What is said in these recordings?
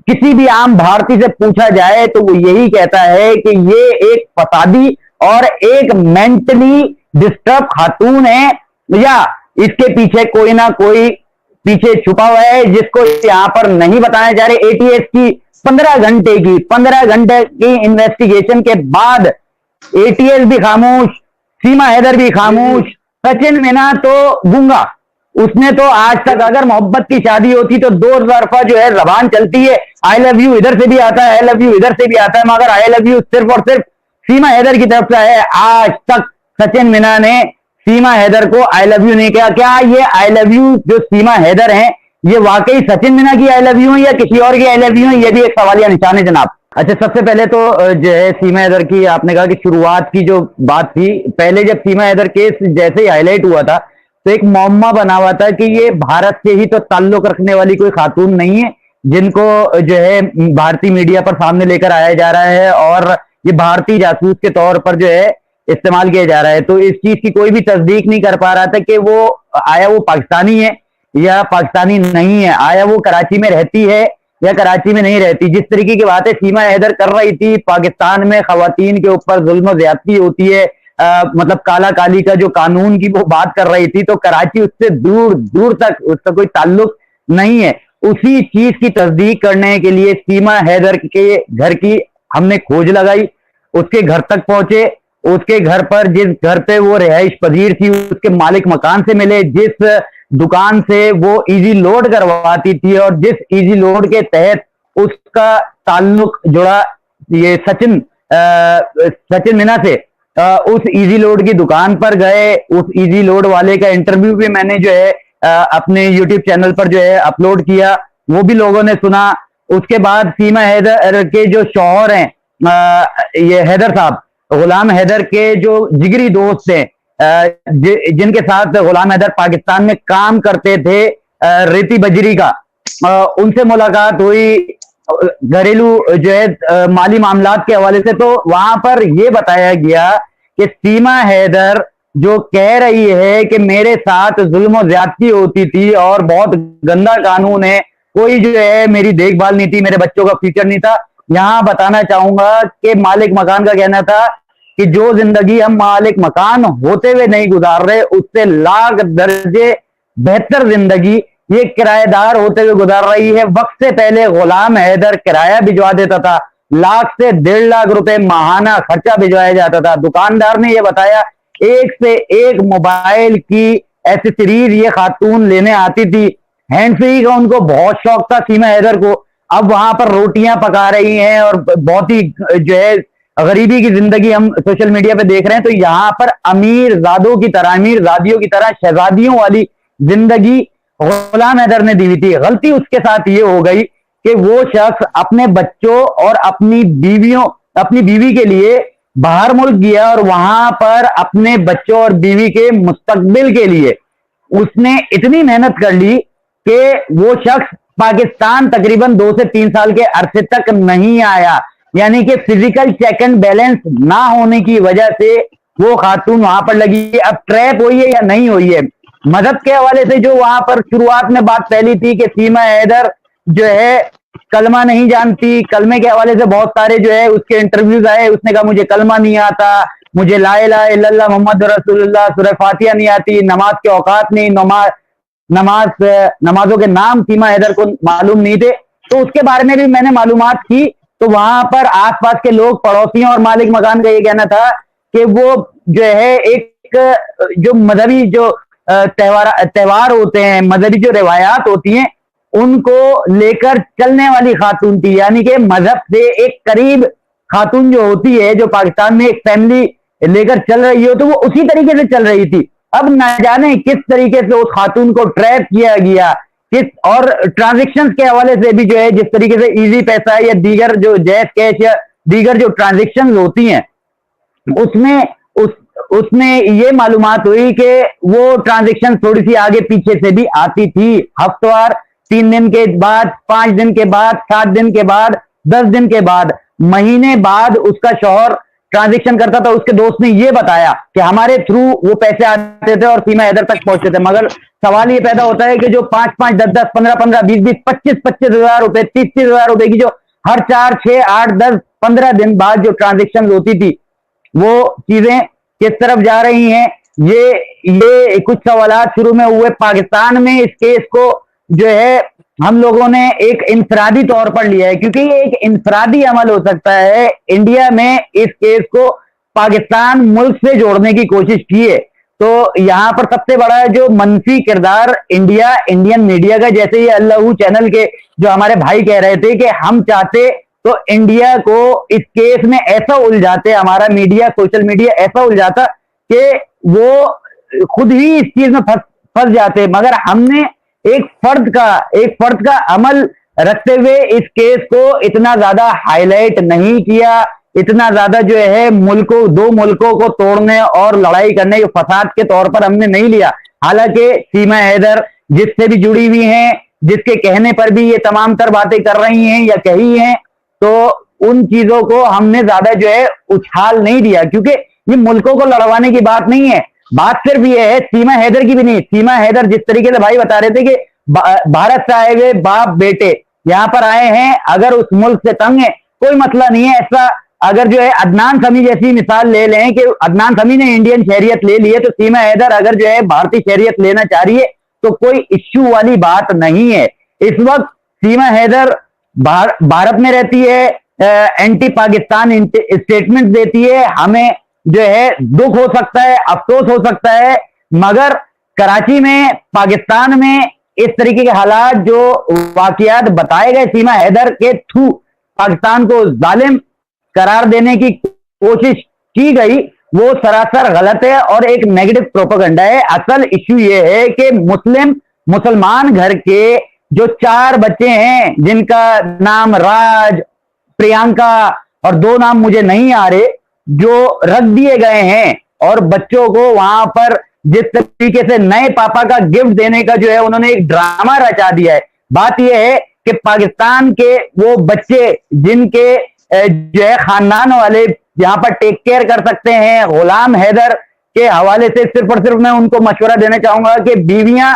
किसी भी आम भारतीय से पूछा जाए तो वो यही कहता है कि ये एक फसादी और एक मेंटली डिस्टर्ब खातून है, या इसके पीछे कोई ना कोई पीछे छुपा हुआ है जिसको यहां पर नहीं बताया जा रहे। एटीएस की 15 घंटे की इन्वेस्टिगेशन के बाद एटीएस भी खामोश, सीमा हैदर भी खामोश, सचिन मीना तो गूंगा। उसने तो आज तक, अगर मोहब्बत की शादी होती तो दो तरफा जो है जबान चलती है, आई लव यू इधर से भी आता है, आई लव यू इधर से भी आता है, मगर आई लव यू सिर्फ और सिर्फ सीमा हैदर की तरफ से है। आज तक सचिन मीना ने सीमा हैदर को आई लव यू नहीं किया। क्या ये आई लव यू जो सीमा हैदर है ये वाकई सचिन मीना की आई लव यू है या किसी और की आई लव यू है, ये भी एक सवालिया निशान है जनाब। अच्छा, सबसे पहले तो जो है सीमा हैदर की आपने कहा कि शुरुआत की जो बात थी, पहले जब सीमा हैदर केस जैसे ही हाईलाइट हुआ था तो एक मौमा बना हुआ था कि ये भारत से ही तो ताल्लुक रखने वाली कोई खातून नहीं है जिनको जो है भारतीय मीडिया पर सामने लेकर आया जा रहा है और ये भारतीय जासूस के तौर पर जो है इस्तेमाल किया जा रहा है। तो इस चीज की कोई भी तस्दीक नहीं कर पा रहा था कि वो आया वो पाकिस्तानी है या पाकिस्तानी नहीं है, आया वो कराची में रहती है या कराची में नहीं रहती। जिस तरीके की बातें सीमा हैदर कर रही थी, पाकिस्तान में खवातीन के ऊपर जुल्म ज्यादती होती है, मतलब काला काली का जो कानून की वो बात कर रही थी, तो कराची उससे दूर दूर तक उसका कोई ताल्लुक नहीं है। उसी चीज की तस्दीक करने के लिए सीमा हैदर के घर की हमने खोज लगाई, उसके घर तक पहुंचे, उसके घर पर जिस घर पे वो रिहाइश पजीर थी उसके मालिक मकान से मिले, जिस दुकान से वो इजी लोड करवाती थी और जिस इजी लोड के तहत उसका ताल्लुक जुड़ा ये सचिन मीना से, उस इजी लोड की दुकान पर गए। उस इजी लोड वाले का इंटरव्यू भी मैंने जो है अपने यूट्यूब चैनल पर जो है अपलोड किया, वो भी लोगों ने सुना। उसके बाद सीमा हैदर के जो शौहर हैं, ये हैदर साहब, गुलाम हैदर के जो जिगरी दोस्त हैं, जिनके साथ गुलाम हैदर पाकिस्तान में काम करते थे, रेती बजरी का, उनसे मुलाकात हुई घरेलू जो है माली मामलात के हवाले से। तो वहां पर यह बताया गया कि सीमा हैदर जो कह रही है कि मेरे साथ जुल्म ज्यादती होती थी और बहुत गंदा कानून है, कोई जो है मेरी देखभाल नहीं थी, मेरे बच्चों का फ्यूचर नहीं था। यहां बताना चाहूंगा कि मालिक मकान का कहना था कि जो जिंदगी हम मालिक मकान होते हुए नहीं गुजार रहे, उससे लाख दर्जे बेहतर जिंदगी ये किराएदार होते हुए गुजार रही है। वक्त से पहले गुलाम हैदर किराया भिजवा देता था, 1 से 1.5 लाख रुपए माहाना खर्चा भिजवाया जाता था। दुकानदार ने यह बताया एक से एक मोबाइल की एसेसरीज ये खातून लेने आती थी। हैंड फ्री का उनको बहुत शौक था सीमा हैदर को। अब वहां पर रोटियां पका रही हैं और बहुत ही जो है गरीबी की जिंदगी हम सोशल मीडिया पे देख रहे हैं। तो यहाँ पर अमीर जादों की तरह, अमीर जादियों की तरह शहजादियों वाली जिंदगी गुलाम हैदर ने दी हुई थी। गलती उसके साथ ये हो गई कि वो शख्स अपने बच्चों और अपनी बीवी के लिए बाहर मुल्क गया और वहां पर अपने बच्चों और बीवी के मुस्तकबिल के लिए उसने इतनी मेहनत कर ली कि वो शख्स पाकिस्तान तकरीबन 2 से 3 साल के अरसे तक नहीं आया। यानी कि फिजिकल चेक एंड बैलेंस ना होने की वजह से वो खातून वहां पर लगी। अब ट्रैप हुई है या नहीं हुई है, मदद के हवाले से जो वहां पर शुरुआत में बात फैली थी कि सीमा हैदर जो है कलमा नहीं जानती, कलमे के हवाले से बहुत सारे जो है उसके इंटरव्यूज आए, उसने कहा मुझे कलमा नहीं आता, मुझे ला इलाहा इल्लल्लाह मोहम्मद रसूलुल्लाह सूरह फातिहा नहीं आती, नमाज के औकात नहीं, नमाजों के नाम सीमा हैदर को मालूम नहीं थे। तो उसके बारे में भी मैंने मालूमात की। तो वहां पर आसपास के लोग, पड़ोसियों और मालिक मकान का ये कहना था कि वो जो है एक जो मजहबी जो त्योहार होते हैं, मजहबी जो रिवायात होती हैं, उनको लेकर चलने वाली खातून थी। यानी कि मजहब से एक करीब खातून जो होती है, जो पाकिस्तान में एक फैमिली लेकर चल रही हो, तो वो उसी तरीके से चल रही थी। अब न जाने किस तरीके से उस खातून को ट्रैप किया गया, और ट्रांजेक्शन के हवाले से भी जो है जिस तरीके से इजी पैसा या दीगर जो जैज कैश या दीगर जो ट्रांजेक्शन होती हैं, उसमें ये मालूमात हुई कि वो ट्रांजेक्शन थोड़ी सी आगे पीछे से भी आती थी। हफ्तेवार, 3 दिन के बाद, 5 दिन के बाद, 7 दिन के बाद, 10 दिन के बाद, महीने बाद उसका शौहर ट्रांजेक्शन करता था, उसके दोस्त ने ये बताया कि हमारे थ्रू वो पैसे आते थे और सीमा हैदर तक पहुंचते थे। मगर सवाल ये पैदा होता है कि जो 5-5, 10-10, 15-15, 20-20, 25-25 हजार रुपए, 30-30 हजार रुपए की जो हर 4, 6, 8, 10, 15 दिन बाद जो ट्रांजेक्शन होती थी, वो चीजें किस तरफ जा रही हैं। ये कुछ सवालात शुरू में हुए पाकिस्तान में। इस केस को जो है हम लोगों ने एक इंफरादी तौर पर लिया है, क्योंकि ये एक इंफरादी अमल हो सकता है। इंडिया में इस केस को पाकिस्तान मुल्क से जोड़ने की कोशिश की है। तो यहां पर सबसे बड़ा जो मनफी किरदार इंडियन मीडिया का, जैसे ये अल्लाहू चैनल के जो हमारे भाई कह रहे थे कि हम चाहते तो इंडिया को इस केस में ऐसा उलझाते, हमारा मीडिया, सोशल मीडिया ऐसा उलझाता कि वो खुद ही इस चीज में फंस जाते। मगर हमने एक फर्द का अमल रखते हुए इस केस को इतना ज्यादा हाईलाइट नहीं किया, इतना ज्यादा जो है दो मुल्कों को तोड़ने और लड़ाई करने के फसाद के तौर पर हमने नहीं लिया। हालांकि सीमा हैदर जिससे भी जुड़ी हुई हैं, जिसके कहने पर भी ये तमाम तर बातें कर रही हैं या कही हैं, तो उन चीजों को हमने ज्यादा जो है उछाल नहीं दिया, क्योंकि ये मुल्कों को लड़वाने की बात नहीं है। बात सिर्फ ये है, सीमा हैदर की भी नहीं। सीमा हैदर जिस तरीके से भाई बता रहे थे कि भारत से आए हुए बाप बेटे यहां पर आए हैं, अगर उस मुल्क से तंग है कोई मसला नहीं है। ऐसा अगर जो है अदनान समी जैसी मिसाल ले लें कि अदनान समी ने इंडियन शहरियत ले ली है, तो सीमा हैदर अगर जो है भारतीय शहरियत लेना चाह रही है तो कोई इश्यू वाली बात नहीं है। इस वक्त सीमा हैदर भारत में रहती है, एंटी पाकिस्तान स्टेटमेंट देती है। हमें जो है दुख हो सकता है, अफसोस हो सकता है, मगर कराची में, पाकिस्तान में इस तरीके के हालात, जो वाकयात बताए गए सीमा हैदर के थ्रू पाकिस्तान को जालिम करार देने की कोशिश की गई, वो सरासर गलत है और एक नेगेटिव प्रोपेगेंडा है। असल इश्यू ये है कि मुसलमान घर के जो 4 बच्चे हैं, जिनका नाम राज, प्रियंका और 2 नाम मुझे नहीं आ रहे, जो रख दिए गए हैं, और बच्चों को वहां पर जिस तरीके से नए पापा का गिफ्ट देने का जो है उन्होंने एक ड्रामा रचा दिया है। बात यह है कि पाकिस्तान के वो बच्चे जिनके जो है खानदान वाले यहां पर टेक केयर कर सकते हैं, गुलाम हैदर के हवाले से सिर्फ और सिर्फ मैं उनको मशवरा देना चाहूंगा कि बीवियां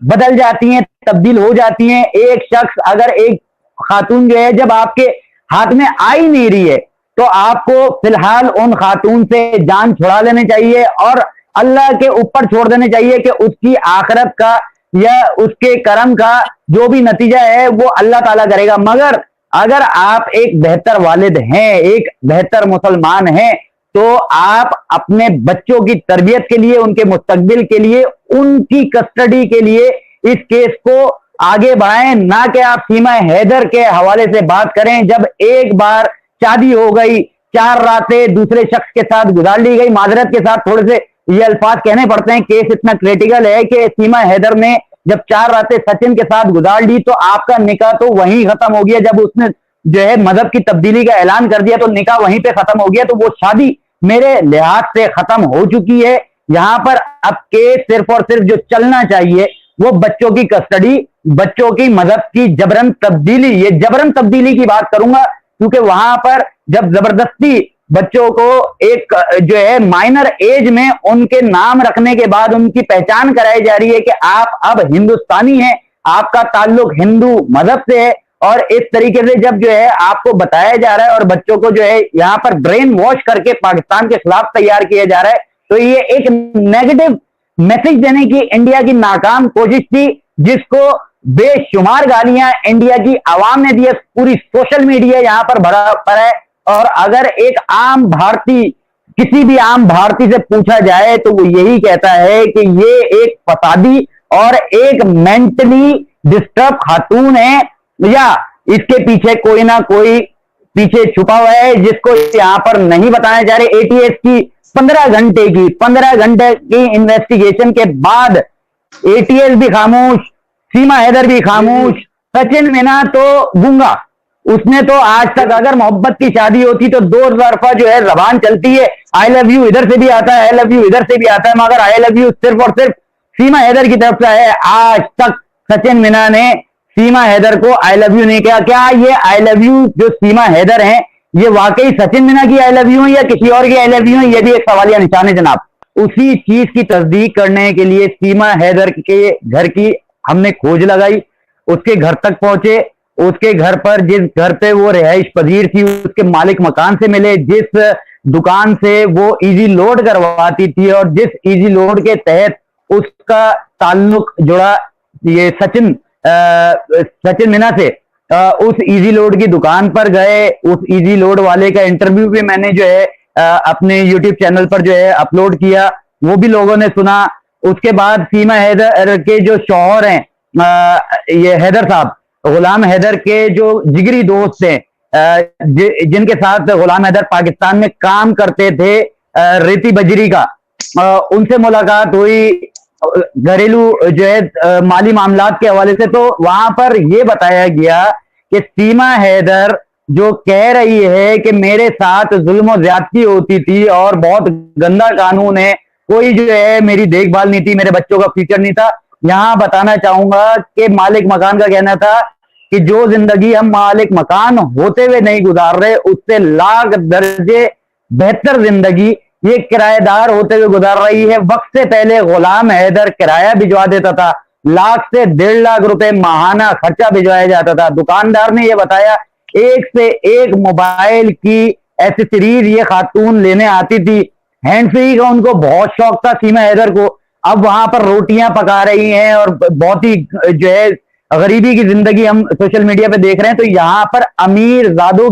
बदल जाती हैं, तब्दील हो जाती हैं। एक शख्स, अगर एक खातून जो है जब आपके हाथ में आ ही नहीं रही है, तो आपको फिलहाल उन खातून से जान छुड़ा लेनी चाहिए और अल्लाह के ऊपर छोड़ देने चाहिए कि उसकी आखिरत का या उसके कर्म का जो भी नतीजा है वो अल्लाह ताला करेगा। मगर अगर आप एक बेहतर वालिद हैं, एक बेहतर मुसलमान हैं, तो आप अपने बच्चों की तरबियत के लिए, उनके मुस्तकबिल के लिए, उनकी कस्टडी के लिए इस केस को आगे बढ़ाएं, ना कि आप सीमा हैदर के हवाले से बात करें। जब एक बार शादी हो गई, 4 रातें दूसरे शख्स के साथ गुजार ली गई, माजरत के साथ थोड़े से ये अल्फाज कहने पड़ते हैं, केस इतना क्रिटिकल है कि सीमा हैदर ने जब 4 रातें सचिन के साथ गुजार ली तो आपका निकाह तो वहीं खत्म हो गया। जब उसने जो है मजहब की तब्दीली का ऐलान कर दिया तो निकाह वहीं पे खत्म हो गया। तो वो शादी मेरे लिहाज से खत्म हो चुकी है। यहां पर अब केस सिर्फ और सिर्फ जो चलना चाहिए वो बच्चों की कस्टडी, बच्चों की मजहब की जबरन तब्दीली। ये जबरन तब्दीली की बात करूंगा क्योंकि वहां पर जब जबरदस्ती बच्चों को एक जो है माइनर एज में उनके नाम रखने के बाद उनकी पहचान कराई जा रही है कि आप अब हिंदुस्तानी हैं, आपका ताल्लुक हिंदू मजहब से है, और इस तरीके से जब जो है आपको बताया जा रहा है और बच्चों को जो है यहां पर ब्रेन वॉश करके पाकिस्तान के खिलाफ तैयार किया जा रहा है, तो ये एक नेगेटिव मैसेज देने की इंडिया की नाकाम कोशिश थी, जिसको बेशुमार गालियां इंडिया की आवाम ने दी है। पूरी सोशल मीडिया यहां पर भरा पड़ा है। और अगर एक आम भारतीय, किसी भी आम भारतीय से पूछा जाए तो वो यही कहता है कि ये एक फसादी और एक मेंटली डिस्टर्ब खातून है, या इसके पीछे कोई ना कोई पीछे छुपा हुआ है, जिसको यहां पर नहीं बताया जा रहा। एटीएस की 15 घंटे की इन्वेस्टिगेशन के बाद एटीएस भी खामोश, सीमा हैदर भी खामोश, सचिन मीना तो गूंगा। उसने तो आज तक, अगर मोहब्बत की शादी होती तो 2 तरफा जो है जबान चलती है, आई लव यू इधर से भी आता है, आई लव यू इधर से भी आता है, मगर आई लव यू सिर्फ और सिर्फ सीमा हैदर की तरफ से है। आज तक सचिन मीना ने सीमा हैदर को आई लव यू नहीं किया। क्या ये आई लव यू जो सीमा हैदर हैं, ये वाकई सचिन मीना की आई लव यू है या किसी और की आई लव यू है, ये भी एक सवालिया निशान है जनाब। उसी चीज की तस्दीक करने के लिए सीमा हैदर के घर की हमने खोज लगाई, उसके घर तक पहुंचे, उसके घर पर, जिस घर पे वो रिहाइश पजीर थी, उसके मालिक मकान से मिले, जिस दुकान से वो इजी लोड करवाती थी और जिस इजी लोड के तहत उसका ताल्लुक जुड़ा ये सचिन मीना से, उस इजी लोड की दुकान पर गए। उस इजी लोड वाले का इंटरव्यू भी मैंने जो है अपने यूट्यूब चैनल पर जो है अपलोड किया, वो भी लोगों ने सुना। उसके बाद सीमा हैदर के जो शौहर हैं, ये हैदर साहब, गुलाम हैदर के जो जिगरी दोस्त हैं, जिनके साथ गुलाम हैदर पाकिस्तान में काम करते थे, रेती बजरी का, उनसे मुलाकात हुई घरेलू जो है माली मामलात के हवाले से। तो वहां पर यह बताया गया कि सीमा हैदर जो कह रही है कि मेरे साथ जुल्म और ज्यादती होती थी और बहुत गंदा कानून है, कोई जो है मेरी देखभाल नहीं थी, मेरे बच्चों का फ्यूचर नहीं था। यहां बताना चाहूंगा कि मालिक मकान का कहना था कि जो जिंदगी हम मालिक मकान होते हुए नहीं गुजार रहे, उससे लाख दर्जे बेहतर जिंदगी ये किराएदार होते हुए गुजार रही है। वक्त से पहले गुलाम हैदर किराया भिजवा देता था, 1 से 1.5 लाख रुपए माहाना खर्चा भिजवाया जाता था। दुकानदार ने यह बताया एक से एक मोबाइल की एसेसरीज ये खातून लेने आती थी। हैंड फ्री का उनको बहुत शौक था सीमा हैदर को। अब वहां पर रोटियां पका रही हैं और बहुत ही जो है गरीबी की जिंदगी हम सोशल मीडिया पे देख रहे हैं। तो यहां पर अमीर जादियों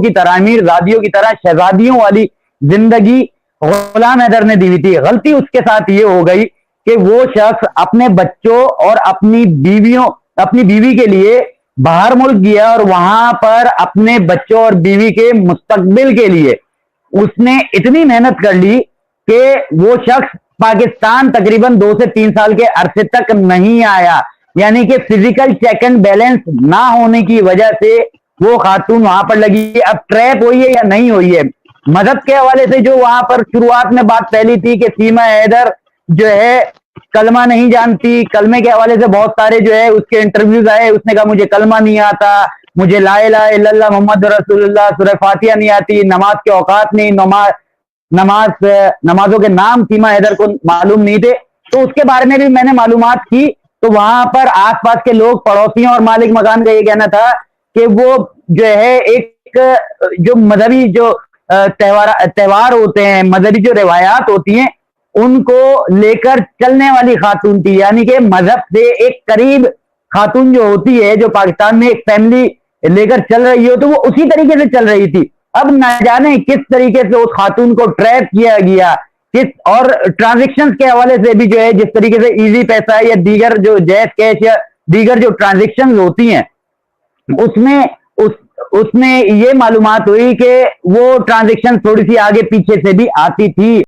की तरह शहजादियों वाली जिंदगी गुलाम हैदर ने दी हुई थी। गलती उसके साथ ये हो गई कि वो शख्स अपने बच्चों और अपनी बीवी के लिए बाहर मुल्क गया और वहां पर अपने बच्चों और बीवी के मुस्तकबिल के लिए उसने इतनी मेहनत कर ली कि वो शख्स पाकिस्तान तकरीबन 2 से 3 साल के अरसे तक नहीं आया। यानी कि फिजिकल चेक एंड बैलेंस ना होने की वजह से वो खातून वहां पर लगी। अब ट्रैप हुई है या नहीं हुई है, मदद के हवाले से जो वहां पर शुरुआत में बात फैली थी कि सीमा हैदर जो है कलमा नहीं जानती, कलमे के हवाले से बहुत सारे जो है उसके इंटरव्यूज आए, उसने कहा मुझे कलमा नहीं आता, मुझे ला इलाहा इल्लल्लाह मोहम्मद रसूलुल्लाह सूरह फातिहा नहीं आती, नमाज के औकात नहीं, नमाजों के नाम सीमा हैदर को मालूम नहीं थे। तो उसके बारे में भी मैंने मालूमात की। तो वहां पर आसपास के लोग, पड़ोसियों और मालिक मकान का ये कहना था कि वो जो है एक जो मजहबी जो त्योहार होते हैं, मजहबी जो रिवायात होती हैं, उनको लेकर चलने वाली खातून थी। यानी कि मजहब से एक करीब खातून जो होती है, जो पाकिस्तान में एक फैमिली लेकर चल रही हो, तो वो उसी तरीके से चल रही थी। अब न जाने किस तरीके से उस खातून को ट्रैप किया गया, और ट्रांजेक्शन के हवाले से भी जो है, जिस तरीके से इजी पैसा या दीगर जो जैज कैश या दीगर जो ट्रांजेक्शन होती हैं, उसमें ये मालूमात हुई कि वो ट्रांजेक्शन थोड़ी सी आगे पीछे से भी आती थी।